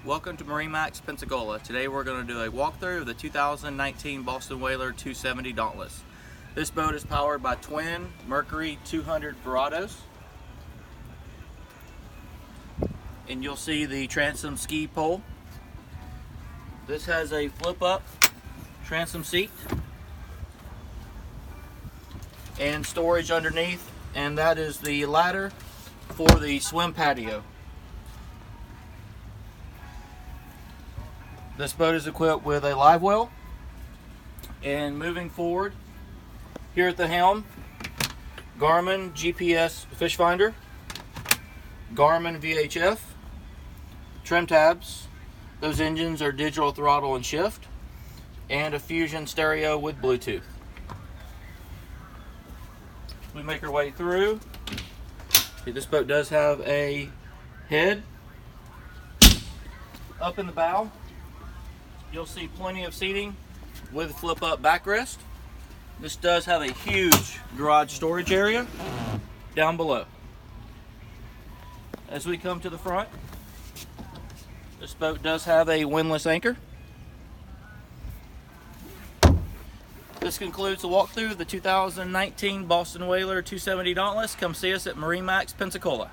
Welcome to MarineMax Pensacola. Today we're going to do a walkthrough of the 2019 Boston Whaler 270 Dauntless. This boat is powered by twin Mercury 200 Verados. And you'll see the transom ski pole. This has a flip up transom seat and storage underneath, and that is the ladder for the swim patio. This boat is equipped with a live well, and moving forward, here at the helm, Garmin GPS fish finder, Garmin VHF, trim tabs, those engines are digital throttle and shift, and a Fusion stereo with Bluetooth. We make our way through. See, this boat does have a head up in the bow. You'll see plenty of seating with flip up backrest. This does have a huge garage storage area down below. As we come to the front, this boat does have a windlass anchor. This concludes the walkthrough of the 2019 Boston Whaler 270 Dauntless. Come see us at MarineMax Pensacola.